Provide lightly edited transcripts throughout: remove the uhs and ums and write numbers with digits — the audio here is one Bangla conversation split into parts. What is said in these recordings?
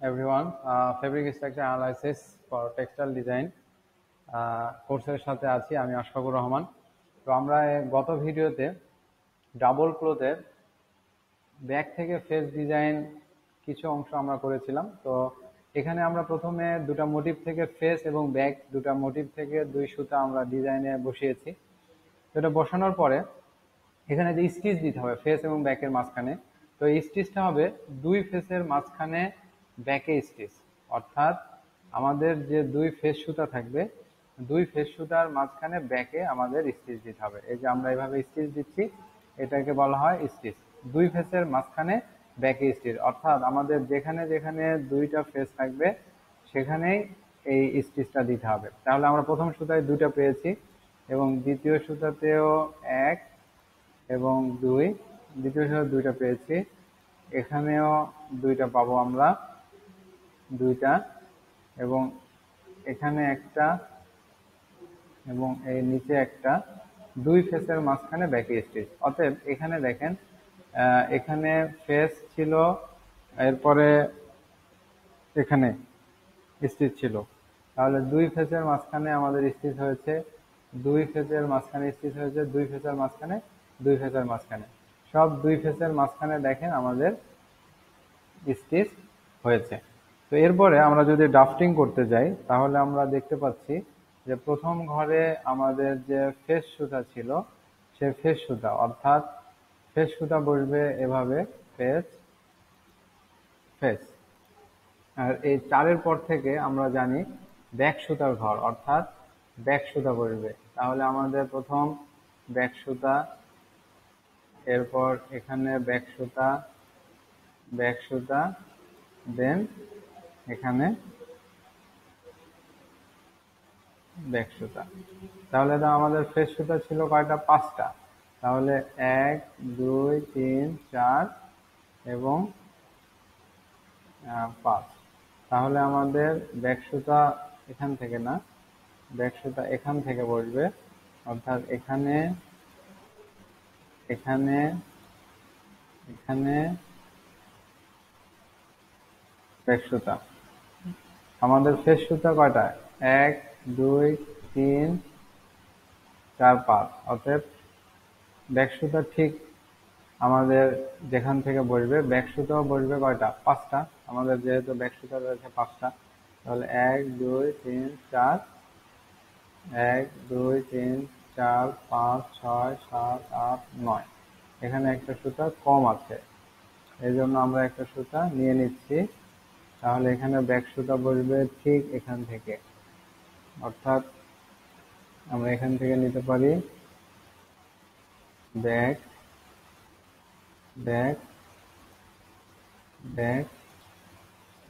everyone. Fabric structure analysis for textile design কোর্সের সাথে আছি আমি আশফাকুর রহমান। তো আমরা গত ভিডিওতে ডাবল ক্লথের ব্যাক থেকে ফেস ডিজাইন কিছু অংশ আমরা করেছিলাম। তো এখানে আমরা প্রথমে দুটো মোটিভ থেকে ফেস এবং ব্যাক দুটো মোটিভ থেকে দুই সুতা আমরা ডিজাইনে বসিয়েছি। তো এটা বসানোর পরে এখানে যে স্টিচ দিতে হবে ফেস এবং ব্যাকের মাঝখানে, তো এই স্টিচটা হবে দুই ফেসের মাঝখানে ব্যাকে স্টিচ, অর্থাৎ আমাদের যে দুই ফেস সুতা থাকবে দুই ফেস সুতার মাঝখানে ব্যাকে আমাদের স্টিচ দিতে হবে। এই যে আমরা এইভাবে স্টিচ দিচ্ছি, এটাকে বলা হয় স্টিচ। দুই ফেসের মাঝখানে ব্যাকে স্টিচ, অর্থাৎ আমাদের যেখানে যেখানে দুইটা ফেস থাকবে সেখানেই এই স্টিচটা দিতে হবে। তাহলে আমরা প্রথম সুতায় দুইটা পেয়েছি এবং দ্বিতীয় সুতাতেও এক এবং দুই, দ্বিতীয় সুতা দুইটা পেয়েছি, এখানেও দুইটা পাবো আমরা দুইটা, এবং এখানে একটা এবং এই নিচে একটা, দুই ফেসের মাঝখানে ব্যাকে স্টিচ। অতএব এখানে দেখেন এখানে ফেস ছিল, এরপরে এখানে স্টিচ ছিল, তাহলে দুই ফেসের মাঝখানে আমাদের স্টিচ হয়েছে, দুই ফেসের মাঝখানে স্টিচ হয়েছে, দুই ফেসের মাঝখানে, দুই ফেসের মাঝখানে, সব দুই ফেসের মাঝখানে দেখেন আমাদের স্টিচ হয়েছে। তো এরপরে আমরা যদি ড্রাফটিং করতে যাই তাহলে আমরা দেখতে পাচ্ছি যে প্রথম ঘরে আমাদের যে ফেস সুতা ছিল সে ফেস সুতা, অর্থাৎ ফেস সুতা বসবে এভাবে ফেস ফেস। আর এই চারের পর থেকে আমরা জানি ব্যাক সুতার ঘর, অর্থাৎ ব্যাক সুতা বসবে। তাহলে আমাদের প্রথম ব্যাক সুতা, এরপর এখানে ব্যাক সুতা, ব্যাক সুতা, দেন এখানে ব্যাক সুতা। তাহলে তো আমাদের ফেস সুতা ছিল কয়টা? পাঁচটা। তাহলে 1 2 3 4 এবং 5। তাহলে আমাদের ব্যাক সুতা এখান থেকে না, ব্যাক সুতা এখান থেকে বসবে, অর্থাৎ এখানে এখানে এখানে ব্যাক সুতা। আমাদের ফেস সুতা কয়টা? 1 2 3 4 5। অতএব ব্যাক সুতা ঠিক আমাদের যেখান থেকে বসবে ব্যাক সুতাও বসবে কয়টা? পাঁচটা। আমাদের যেহেতু ব্যাক সুতা রয়েছে পাঁচটা, তাহলে 1 2 3 4, 1 2 3 4 5 6 7 8 9। এখানে একটা সুতা কম আছে, এই জন্য আমরা একটা সুতা নিয়ে নিচ্ছি। তাহলে এখানে ব্যাক সুতা বসবে ঠিক এখান থেকে, অর্থাৎ আমরা এখান থেকে নিতে পারি ব্যাক ব্যাক ব্যাক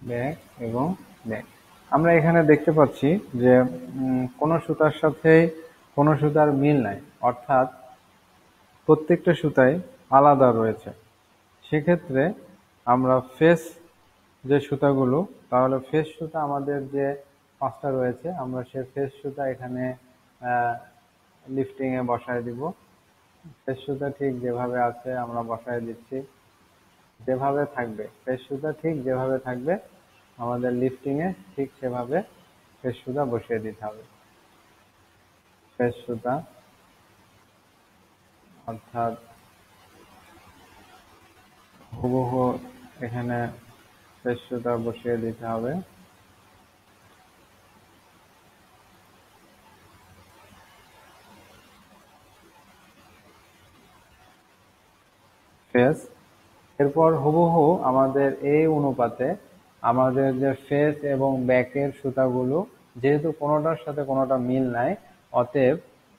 ব্যাক এবং ব্যাক। আমরা এখানে দেখতে পাচ্ছি যে কোনো সুতার সাথে কোনো সুতার মিল নাই, অর্থাৎ প্রত্যেকটা সুতাই আলাদা রয়েছে। সেক্ষেত্রে আমরা ফেস যে সুতাগুলো, তাহলে ফেস সুতা আমাদের যে পাঁচটা রয়েছে আমরা সে ফেস সুতা এখানে লিফটিংয়ে বসায় দিব। ফেস সুতা ঠিক যেভাবে আছে আমরা বসায় দিচ্ছি, যেভাবে থাকবে ফেস সুতা ঠিক যেভাবে থাকবে আমাদের লিফটিংয়ে ঠিক সেভাবে ফেস সুতা বসিয়ে দিতে হবে। ফেস সুতা অর্থাৎ হুবহু এখানে ফেস সুতা বসিয়ে দিতে হবে। ফেস, এরপর হুবহু আমাদের এই অনুপাতে আমাদের যে ফেস এবং ব্যাকের সুতাগুলো যেহেতু কোনোটার সাথে কোনোটা মিল নাই, অতএব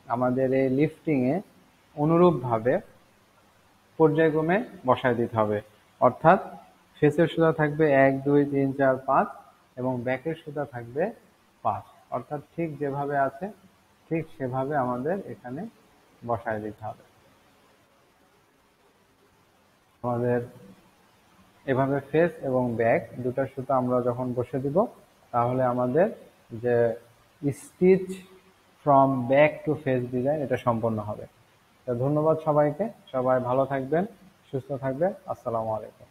আমাদের এই লিফটিংয়ে অনুরূপভাবে পর্যায়ক্রমে বসায় দিতে হবে। অর্থাৎ ফেসের সুতা থাকবে 1 2 3 4 5 এবং ব্যাকের সুতা থাকবে 5, অর্থাৎ ঠিক যেভাবে আছে ঠিক সেভাবে আমাদের এখানে বসায় দিতে হবে। আমাদের এভাবে ফেস এবং ব্যাক দুটো সুতা আমরা যখন বসে দিব তাহলে আমাদের যে stitch from back to face design এটা সম্পন্ন হবে। তো ধন্যবাদ সবাইকে, সবাই ভালো থাকবেন, সুস্থ থাকবেন। আসসালামু আলাইকুম।